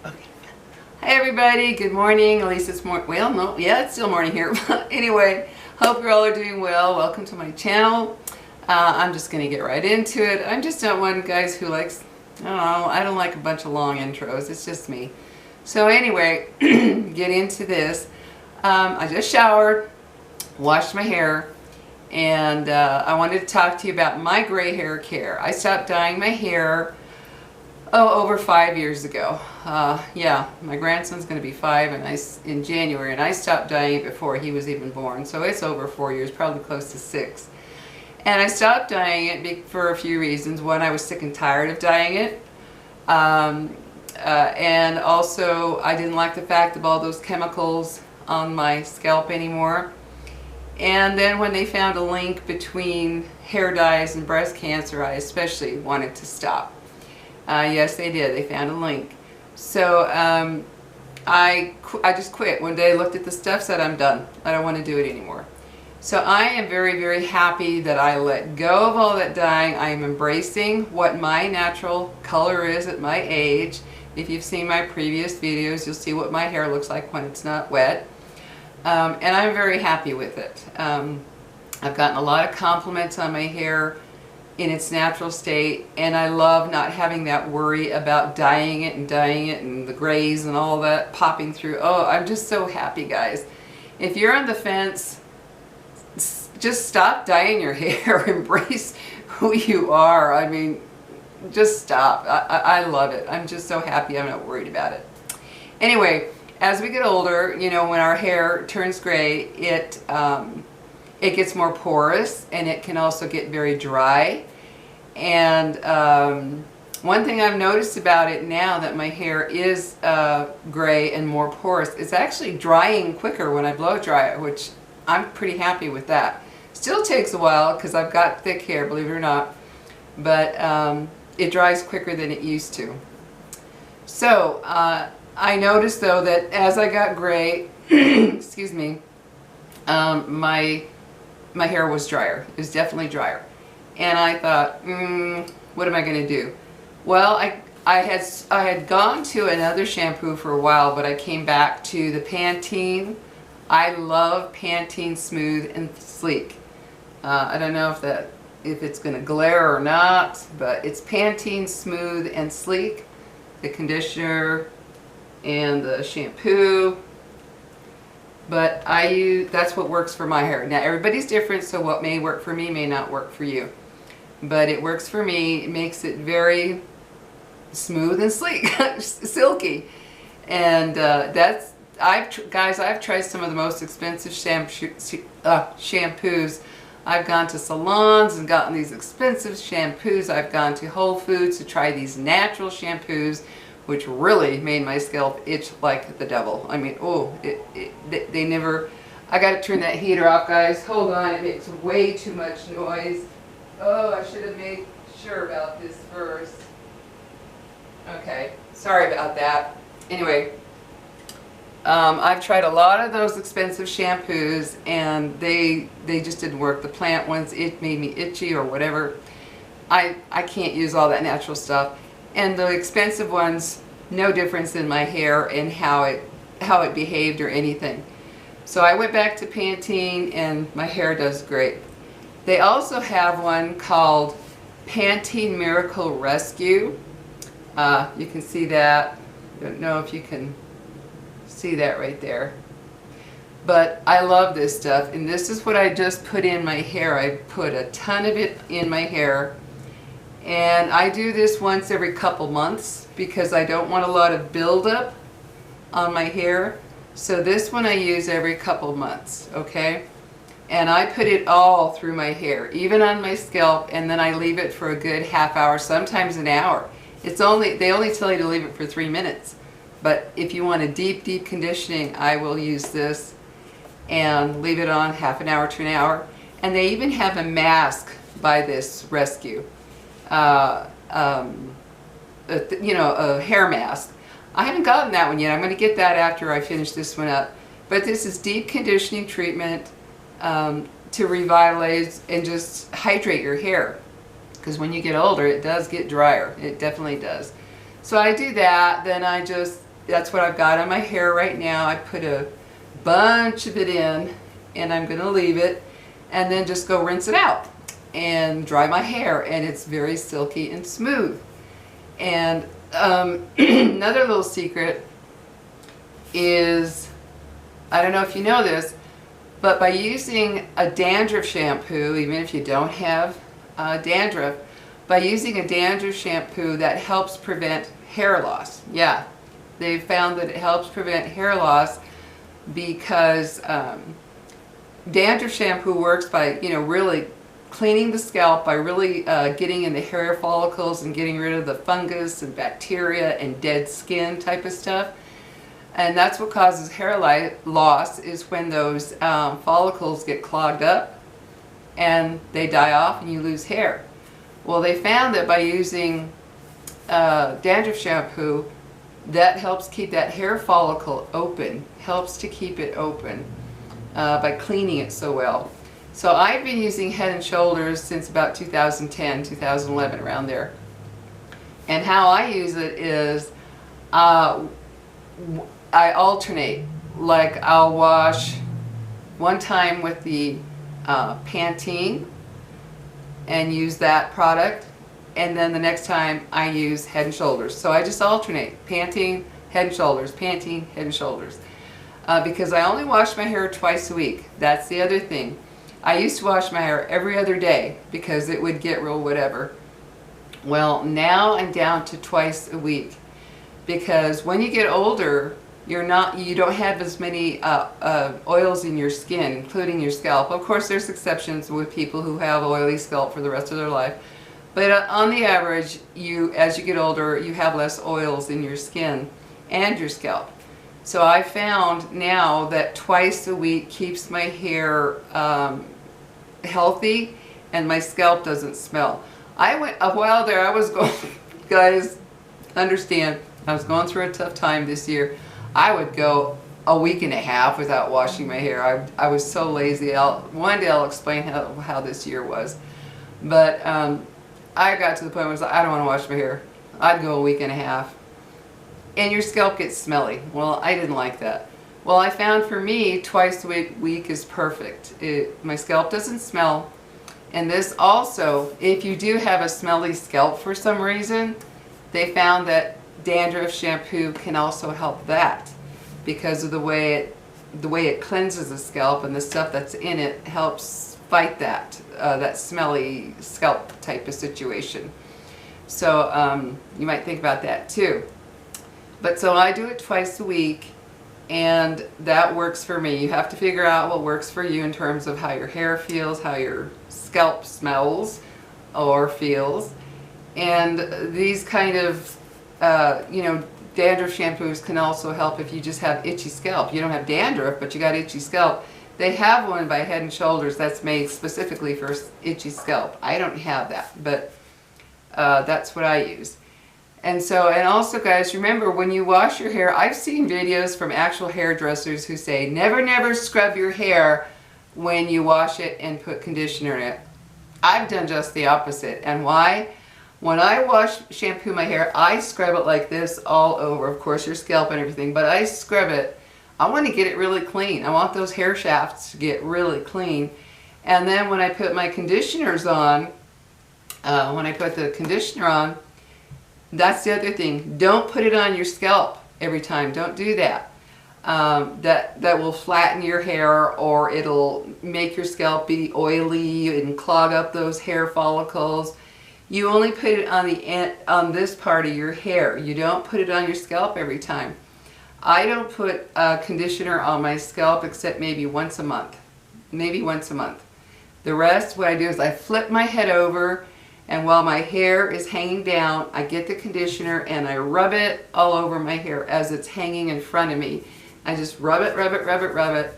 Okay. Hi everybody, good morning. At least it's morning. Well, no, yeah, it's still morning here. Anyway, hope you all are doing well. Welcome to my channel. I'm just going to get right into it. I'm just not one guys who likes, I don't know, I don't like a bunch of long intros. It's just me. So anyway, get into this. I just showered, washed my hair, and I wanted to talk to you about my gray hair care. I stopped dyeing my hair over 5 years ago. Yeah, my grandson's going to be 5 in January, and I stopped dyeing it before he was even born. So it's over 4 years, probably close to 6. And I stopped dyeing it for a few reasons. One, I was sick and tired of dyeing it. And also, I didn't like the fact of all those chemicals on my scalp anymore. And then when they found a link between hair dyes and breast cancer, I especially wanted to stop. Yes, they did. They found a link. So I just quit. One day I looked at the stuff, said I'm done. I don't want to do it anymore. So I am very, very happy that I let go of all that dyeing. I am embracing what my natural color is at my age. If you've seen my previous videos, you'll see what my hair looks like when it's not wet. And I'm very happy with it. I've gotten a lot of compliments on my hair in its natural state, and I love not having that worry about dyeing it and the grays and all that popping through. Oh, I'm just so happy, guys. If you're on the fence, just stop dyeing your hair. Embrace who you are. I mean, just stop. I love it. I'm just so happy. I'm not worried about it. Anyway, as we get older, you know, when our hair turns gray, it gets more porous, and it can also get very dry. And one thing I've noticed about it now that my hair is gray and more porous, it's actually drying quicker when I blow dry it, which I'm pretty happy with that. Still takes a while because I've got thick hair, believe it or not, but it dries quicker than it used to. So I noticed though that as I got gray, excuse me, my hair was drier. It was definitely drier. And I thought, what am I going to do? Well, I had gone to another shampoo for a while, but I came back to the Pantene. I love Pantene Smooth and Sleek. I don't know if it's going to glare or not, but it's Pantene Smooth and Sleek, the conditioner and the shampoo. But that's what works for my hair. Now everybody's different, so what may work for me may not work for you. But it works for me. It makes it very smooth and sleek, silky. And guys, I've tried some of the most expensive shampoos. I've gone to salons and gotten these expensive shampoos. I've gone to Whole Foods to try these natural shampoos, which really made my scalp itch like the devil. I mean, oh, they never... I got to turn that heater off, guys. Hold on, it makes way too much noise. Oh, I should have made sure about this first. Okay, sorry about that. Anyway, I've tried a lot of those expensive shampoos, and they just didn't work. The plant ones, it made me itchy or whatever. I can't use all that natural stuff. And the expensive ones, no difference in my hair and how it behaved or anything. So I went back to Pantene, and my hair does great. They also have one called Pantene Miracle Rescue. You can see that. I don't know if you can see that right there. But I love this stuff, and this is what I just put in my hair. I put a ton of it in my hair. And I do this once every couple months because I don't want a lot of buildup on my hair. So this one I use every couple months, okay? And I put it all through my hair, even on my scalp, and then I leave it for a good half hour, sometimes an hour. They only tell you to leave it for 3 minutes. But if you want a deep, deep conditioning, I will use this and leave it on half an hour to an hour. And they even have a mask by this rescue. You know, a hair mask. I haven't gotten that one yet. I'm going to get that after I finish this one up. But this is deep conditioning treatment to revitalize and just hydrate your hair. Because when you get older, it does get drier. It definitely does. So I do that. Then I just that's what I've got on my hair right now. I put a bunch of it in, and I'm going to leave it and then just go rinse it out and dry my hair, and it's very silky and smooth. And another little secret is, I don't know if you know this, but by using a dandruff shampoo, even if you don't have dandruff, by using a dandruff shampoo, that helps prevent hair loss. Yeah, they've found that it helps prevent hair loss because dandruff shampoo works by, you know, really cleaning the scalp, by really getting in the hair follicles and getting rid of the fungus and bacteria and dead skin type of stuff. And that's what causes hair loss, is when those follicles get clogged up and they die off and you lose hair. Well, they found that by using dandruff shampoo, that helps keep that hair follicle open, helps to keep it open by cleaning it so well. So I've been using Head and Shoulders since about 2010, 2011, around there. And how I use it is I alternate. Like, I'll wash one time with the Pantene and use that product, and then the next time I use Head and Shoulders. So I just alternate, Pantene, Head and Shoulders, Pantene, Head and Shoulders. Because I only wash my hair twice a week. That's the other thing. I used to wash my hair every other day because it would get real whatever. Well, now I'm down to twice a week, because when you get older, you don't have as many oils in your skin, including your scalp. Of course, there's exceptions with people who have oily scalp for the rest of their life. But on the average, as you get older, you have less oils in your skin and your scalp. So I found now that twice a week keeps my hair healthy and my scalp doesn't smell. I went a while there, I was going, guys, understand, I was going through a tough time this year. I would go a week and a half without washing my hair. I was so lazy. One day I'll explain how this year was. But I got to the point where I was like, I don't want to wash my hair. I'd go a week and a half. And your scalp gets smelly. Well, I didn't like that. Well, I found for me, twice a week is perfect. My scalp doesn't smell. And this also, if you do have a smelly scalp for some reason, they found that dandruff shampoo can also help that, because of the way it cleanses the scalp, and the stuff that's in it helps fight that smelly scalp type of situation. So you might think about that too. But so I do it twice a week, and that works for me. You have to figure out what works for you in terms of how your hair feels, how your scalp smells or feels. And these kind of dandruff shampoos can also help if you just have itchy scalp. You don't have dandruff, but you got itchy scalp. They have one by Head and Shoulders that's made specifically for itchy scalp. I don't have that, but that's what I use. And also, guys, remember, when you wash your hair, I've seen videos from actual hairdressers who say, never scrub your hair when you wash it and put conditioner in it. I've done just the opposite. And why? When I shampoo my hair, I scrub it like this all over, of course, your scalp and everything, but I scrub it. I want to get it really clean. I want those hair shafts to get really clean. And then when I put my conditioners on, when I put the conditioner on, that's the other thing. Don't put it on your scalp every time. Don't do that. That will flatten your hair, or it'll make your scalp be oily and clog up those hair follicles. You only put it on the end, on this part of your hair. You don't put it on your scalp every time. I don't put conditioner on my scalp except maybe once a month. Maybe once a month. The rest, what I do is I flip my head over, and while my hair is hanging down, I get the conditioner and I rub it all over my hair as it's hanging in front of me. I just rub it,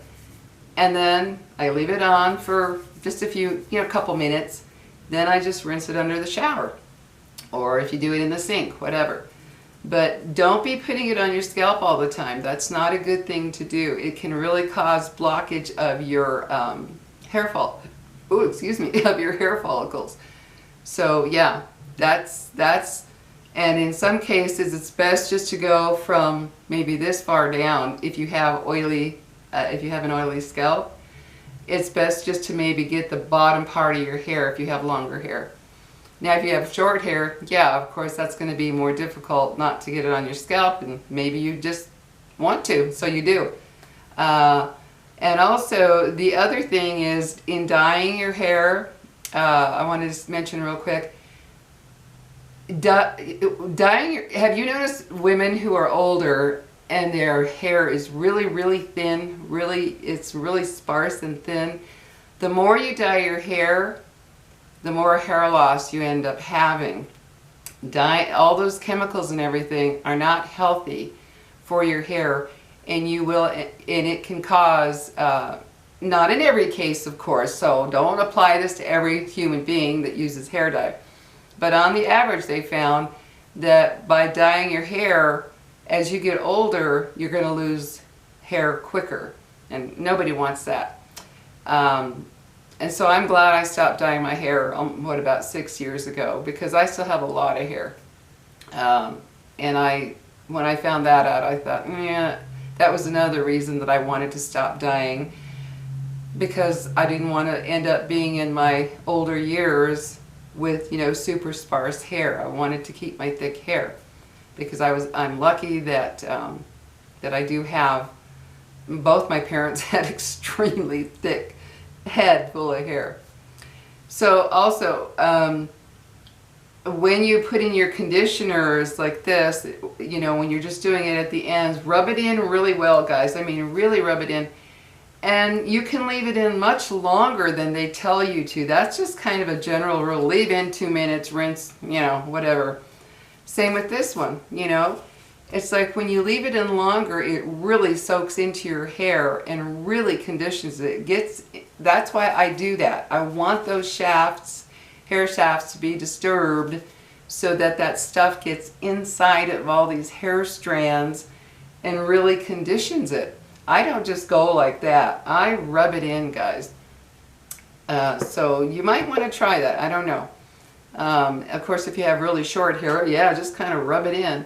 and then I leave it on for just a couple minutes. Then I just rinse it under the shower, or if you do it in the sink, whatever. But don't be putting it on your scalp all the time. That's not a good thing to do. It can really cause blockage of your of your hair follicles. So yeah, that's And in some cases, it's best just to go from maybe this far down. If you have an oily scalp, it's best just to maybe get the bottom part of your hair if you have longer hair. Now, if you have short hair, yeah, of course, that's going to be more difficult not to get it on your scalp, and maybe you just want to, so you do. And also, the other thing is, in dyeing your hair, I wanted to mention real quick, dyeing, have you noticed women who are older and their hair is really, really thin, it's really sparse and thin? The more you dye your hair, the more hair loss you end up having. All those chemicals and everything are not healthy for your hair, and it can cause, not in every case, of course, so don't apply this to every human being that uses hair dye. But on the average, they found that by dyeing your hair, as you get older, you're going to lose hair quicker. And nobody wants that. And so I'm glad I stopped dyeing my hair, about 6 years ago, because I still have a lot of hair. And when I found that out, I thought, yeah, that was another reason that I wanted to stop dyeing, because I didn't want to end up being in my older years with, super sparse hair. I wanted to keep my thick hair, because I'm lucky that that I do have, both my parents had extremely thick head full of hair. So also, when you put in your conditioners like this, when you're just doing it at the ends, rub it in really well, guys. I mean, really rub it in. And you can leave it in much longer than they tell you to. That's just kind of a general rule. Leave in 2 minutes, rinse, whatever. Same with this one, It's like when you leave it in longer, it really soaks into your hair and really conditions it. That's why I do that. I want those hair shafts to be disturbed so that stuff gets inside of all these hair strands and really conditions it. I don't just go like that. I rub it in, guys. So you might want to try that. I don't know. Of course, if you have really short hair, yeah, just kind of rub it in.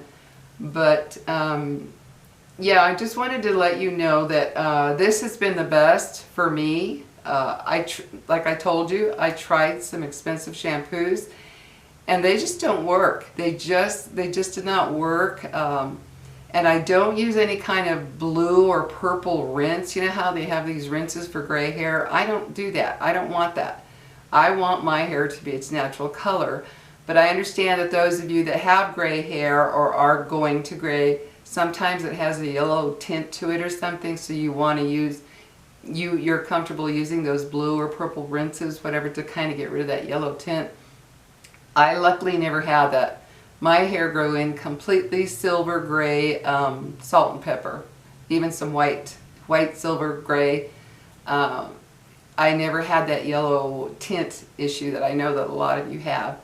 But yeah, I just wanted to let you know that this has been the best for me. Like I told you, I tried some expensive shampoos, and they just don't work. They just did not work. And I don't use any kind of blue or purple rinse. You know how they have these rinses for gray hair? I don't do that. I don't want that. I want my hair to be its natural color. But I understand that those of you that have gray hair or are going to gray, sometimes it has a yellow tint to it or something, so you want to use, you're comfortable using those blue or purple rinses, whatever, to kind of get rid of that yellow tint. I luckily never had that. My hair grew in completely silver gray, salt and pepper, even some white silver gray. I never had that yellow tint issue that I know that a lot of you have.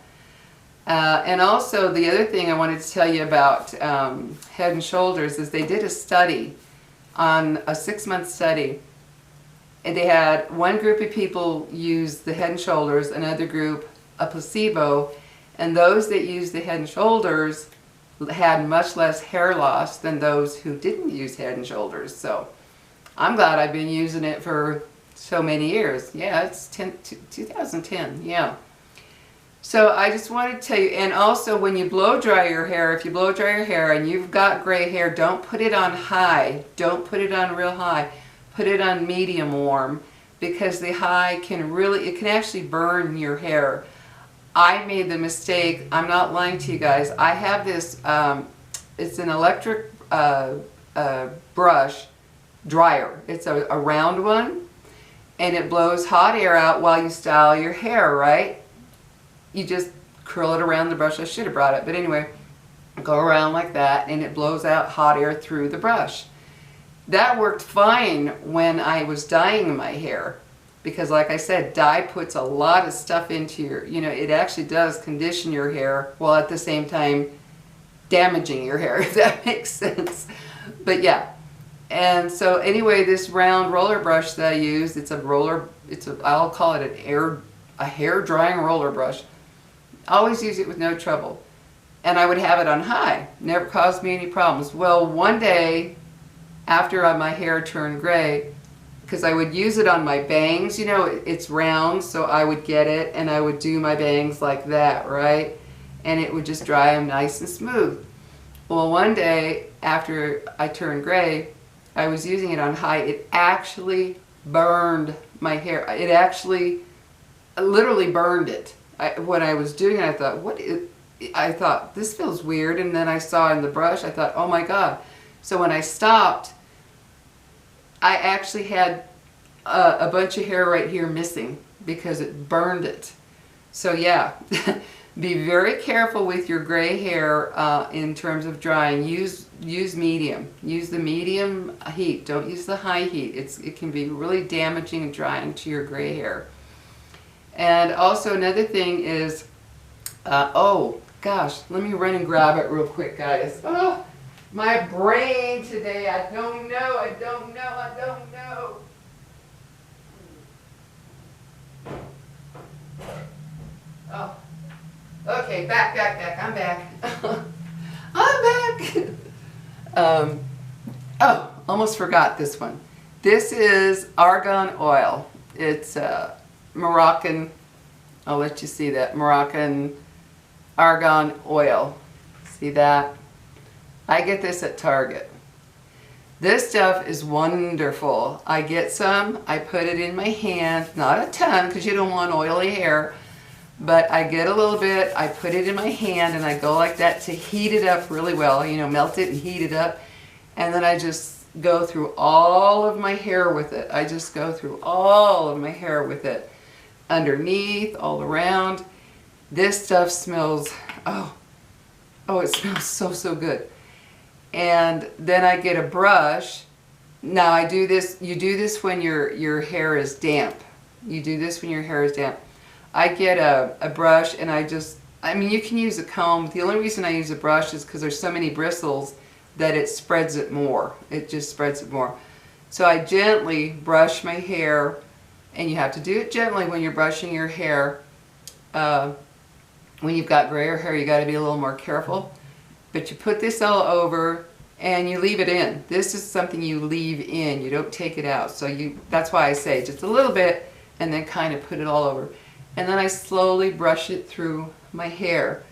And also, the other thing I wanted to tell you about Head and Shoulders is they did a study, on a 6-month study, and they had one group of people use the Head and Shoulders, another group a placebo, and those that used the Head and Shoulders had much less hair loss than those who didn't use Head and Shoulders. So I'm glad I've been using it for so many years. Yeah, it's 2010, yeah. So I just wanted to tell you, and also when you blow dry your hair, if you blow dry your hair and you've got gray hair, don't put it on high. Don't put it on real high. Put it on medium warm, because the high can really, it can actually burn your hair. I made the mistake, I'm not lying to you guys, I have this, it's an electric brush dryer. It's a round one, and it blows hot air out while you style your hair, right? You just curl it around the brush. I should have brought it, but anyway, go around like that, and it blows out hot air through the brush. That worked fine when I was dyeing my hair, because like I said, dye puts a lot of stuff into your, it actually does condition your hair while at the same time damaging your hair, if that makes sense. But yeah, and so anyway, this round roller brush that I use, I'll call it a hair drying roller brush. Always use it with no trouble. and I would have it on high. Never caused me any problems. Well, one day after my hair turned gray, because I would use it on my bangs, you know, it's round, so I would get it and I would do my bangs like that, right? And it would just dry them nice and smooth. Well, one day after I turned gray, I was using it on high. It actually burned my hair. It actually literally burned it. When I was doing it, I thought, I thought, this feels weird. And then I saw in the brush, I thought, oh my God. So when I stopped, I actually had a bunch of hair right here missing because it burned it. So yeah, be very careful with your gray hair in terms of drying. Use medium. Use the medium heat. Don't use the high heat. It can be really damaging and drying to your gray hair. And also another thing is, oh gosh, let me run and grab it real quick, guys. Oh, my brain today, I don't know. Oh, okay, back, I'm back. I'm back. Oh, almost forgot this one. This is argan oil. It's Moroccan, I'll let you see that, Moroccan argan oil. See that? I get this at Target. This stuff is wonderful. I get some, I put it in my hand, not a ton because you don't want oily hair, but I get a little bit, I put it in my hand and I go like that to heat it up really well, you know, melt it and heat it up, and then I just go through all of my hair with it. I just go through all of my hair with it. Underneath, all around. This stuff smells, oh, it smells so good. And then I get a brush. Now I do this, you do this when your hair is damp. You do this when your hair is damp. I get a brush and I mean you can use a comb. The only reason I use a brush is because there's so many bristles that it spreads it more. It just spreads it more. So I gently brush my hair, and you have to do it gently when you're brushing your hair. When you've got grayer hair, you got to be a little more careful. But you put this all over and you leave it in. This is something you leave in. You don't take it out. So that's why I say just a little bit and then kind of put it all over. And then I slowly brush it through my hair.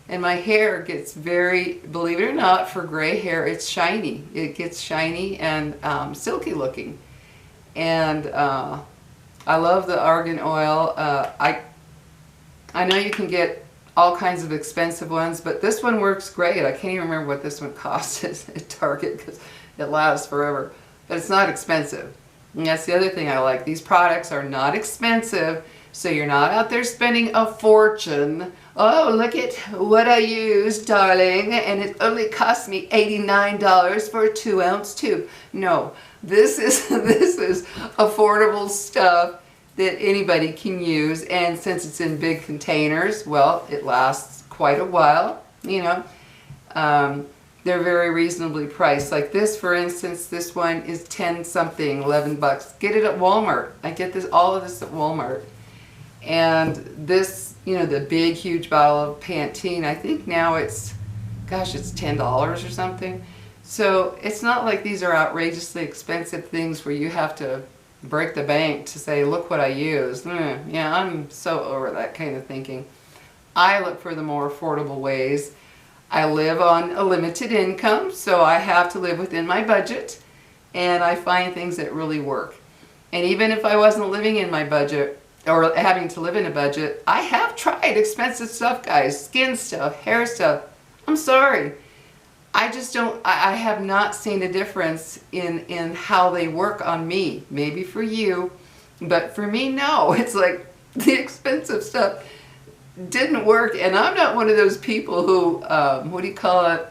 And my hair gets very, believe it or not, for gray hair, it's shiny. It gets shiny and silky looking. And I love the argan oil. I know you can get all kinds of expensive ones, but this one works great. I can't even remember what this one costs at Target because it lasts forever. But it's not expensive. And that's the other thing I like. These products are not expensive, so you're not out there spending a fortune. Oh, look at what I used, darling, and it only cost me $89 for a 2-ounce tube. No, this is affordable stuff that anybody can use, and since it's in big containers, well, it lasts quite a while, you know. They're very reasonably priced. Like this, for instance, this one is 10 something, 11 bucks. Get it at Walmart. I get all of this at Walmart. And this, you know, the big, huge bottle of Pantene, I think now it's, gosh, it's $10 or something. So it's not like these are outrageously expensive things where you have to break the bank to say, look what I used. Yeah, I'm so over that kind of thinking. I look for the more affordable ways. I live on a limited income, so I have to live within my budget, and I find things that really work. And even if I wasn't living in my budget, or having to live in a budget, I have tried expensive stuff, guys. Skin stuff, hair stuff. I'm sorry. I just don't, I have not seen a difference in how they work on me. Maybe for you, but for me, no. It's like the expensive stuff didn't work, and I'm not one of those people who, what do you call it,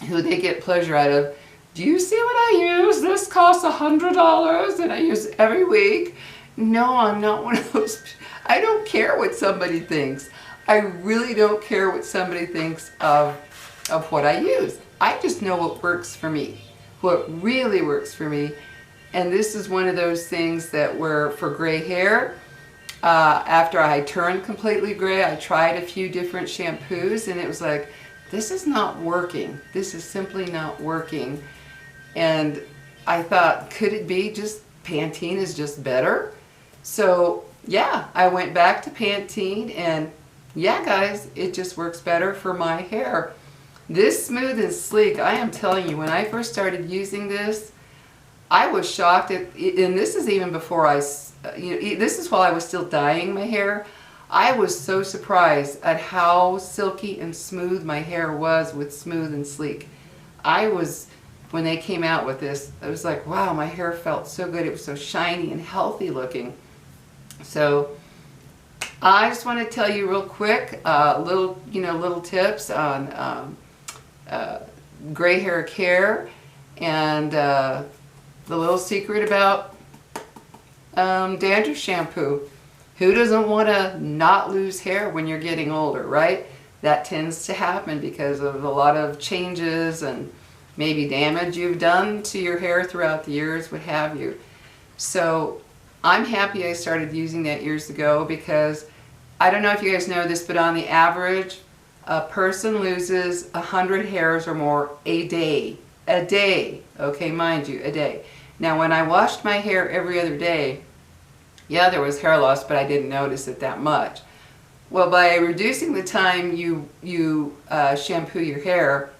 who they get pleasure out of. Do you see what I use? This costs $100 and I use it every week. No, I'm not one of those. I don't care what somebody thinks. I really don't care what somebody thinks of what I use. I just know what works for me, what really works for me. And this is one of those things that were for gray hair. After I turned completely gray, I tried a few different shampoos, and it was like, this is not working. This is simply not working. And I thought, could it be just Pantene is just better? So yeah, I went back to Pantene, and yeah guys, it just works better for my hair. This Smooth and Sleek, I am telling you, when I first started using this, I was shocked at, and this is even before this is while I was still dyeing my hair. I was so surprised at how silky and smooth my hair was with Smooth and Sleek. When they came out with this, I was like, wow, my hair felt so good. It was so shiny and healthy looking. So I just want to tell you real quick, little tips on gray hair care, and the little secret about dandruff shampoo. Who doesn't want to not lose hair when you're getting older, right? That tends to happen because of a lot of changes and maybe damage you've done to your hair throughout the years, what have you. So I'm happy I started using that years ago, because I don't know if you guys know this, but on the average, a person loses 100 hairs or more a day. A day, okay, mind you, a day. Now when I washed my hair every other day, yeah, there was hair loss, but I didn't notice it that much. Well, by reducing the time you shampoo your hair,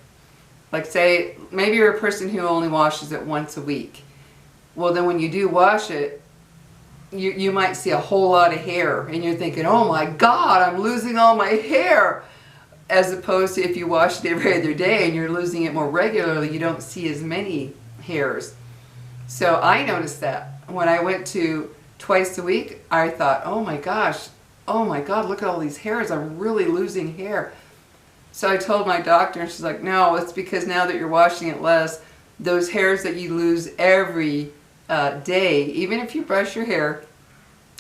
like say, maybe you're a person who only washes it once a week. Well, then when you do wash it, you might see a whole lot of hair, and you're thinking, oh my God, I'm losing all my hair. As opposed to if you wash it every other day and you're losing it more regularly, you don't see as many hairs. So I noticed that. When I went to twice a week, I thought, oh my gosh, oh my God, look at all these hairs. I'm really losing hair. So I told my doctor, and she's like, no, it's because now that you're washing it less, those hairs that you lose every day, even if you brush your hair,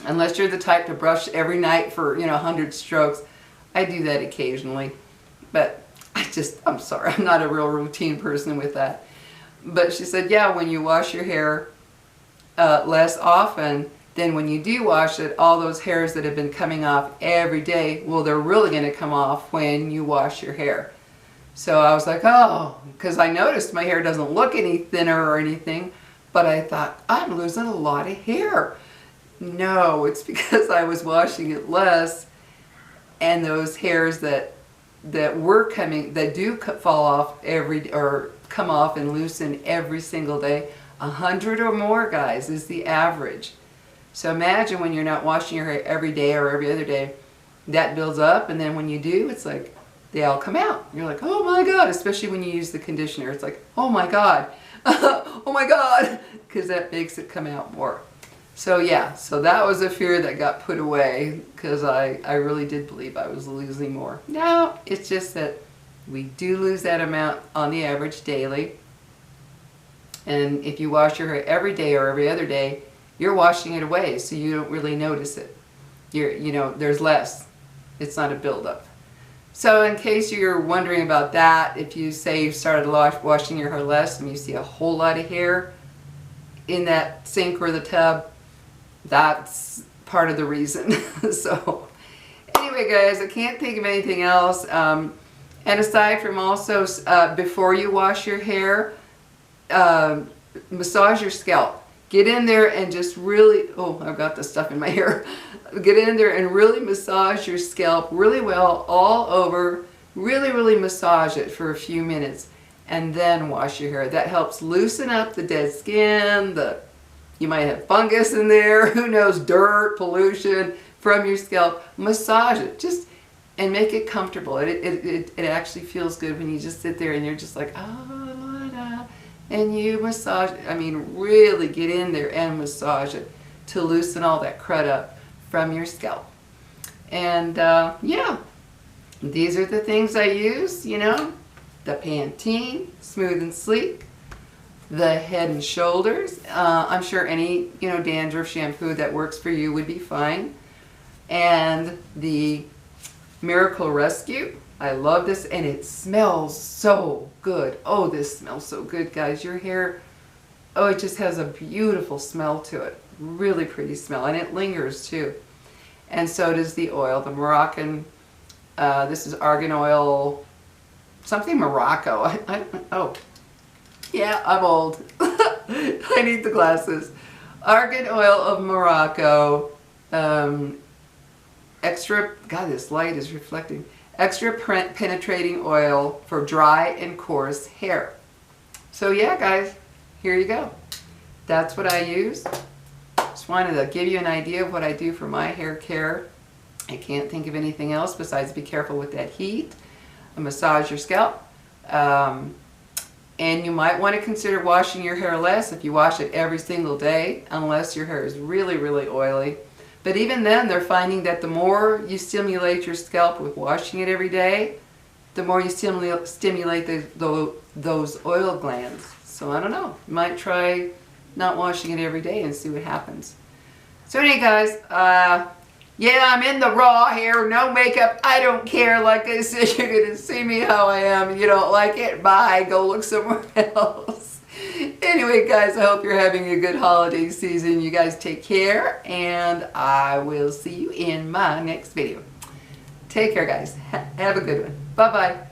unless you're the type to brush every night for 100 strokes. I do that occasionally, but I'm sorry, I'm not a real routine person with that. But she said, yeah, when you wash your hair less often, then when you do wash it, all those hairs that have been coming off every day, well, they're really going to come off when you wash your hair. So I was like, oh, because I noticed my hair doesn't look any thinner or anything, but I thought, I'm losing a lot of hair. No, it's because I was washing it less, and those hairs that do fall off or come off and loosen every single day, 100 or more, guys, is the average. So imagine when you're not washing your hair every day or every other day, that builds up, and then when you do, it's like they all come out. You're like, oh my God, especially when you use the conditioner. It's like, oh my God, oh my God, because that makes it come out more. So yeah, so that was a fear that got put away, because I really did believe I was losing more. No, it's just that we do lose that amount on the average daily. And if you wash your hair every day or every other day, you're washing it away, so you don't really notice it. There's less. It's not a buildup. So in case you're wondering about that, if you say you started washing your hair less and you see a whole lot of hair in that sink or the tub, that's part of the reason. So anyway, guys, I can't think of anything else. And aside from also, before you wash your hair, massage your scalp. Get in there and just really, oh, I've got the stuff in my hair. Get in there and really massage your scalp really well all over. Really, really massage it for a few minutes, and then wash your hair. That helps loosen up the dead skin. You might have fungus in there, who knows, dirt, pollution from your scalp. Massage it, and make it comfortable. It actually feels good when you just sit there and you're just like, and you massage it. I mean, really get in there and massage it to loosen all that crud up from your scalp. And yeah, these are the things I use, the Pantene Smooth and Sleek, the Head and Shoulders. I'm sure any, dandruff shampoo that works for you would be fine. And the Miracle Rescue. I love this, and it smells so good. Oh, this smells so good, guys. Your hair, oh, it just has a beautiful smell to it. Really pretty smell, and it lingers too. And so does the oil, the Moroccan, this is argan oil something Morocco. Oh, yeah, I'm old. I need the glasses. Argan oil of Morocco. Extra, God, this light is reflecting. Extra penetrating oil for dry and coarse hair. So yeah, guys, here you go. That's what I use. Just wanted to give you an idea of what I do for my hair care. I can't think of anything else besides be careful with that heat. Massage your scalp. And you might want to consider washing your hair less if you wash it every single day, unless your hair is really, really oily. But even then, they're finding that the more you stimulate your scalp with washing it every day, the more you stimulate those oil glands. So I don't know, you might try not washing it every day and see what happens. So anyway, guys, yeah, I'm in the raw hair, no makeup, I don't care. Like I said, you're going to see me how I am. You don't like it? Bye, go look somewhere else. Anyway, guys, I hope you're having a good holiday season. You guys take care, and I will see you in my next video. Take care, guys. Have a good one. Bye-bye.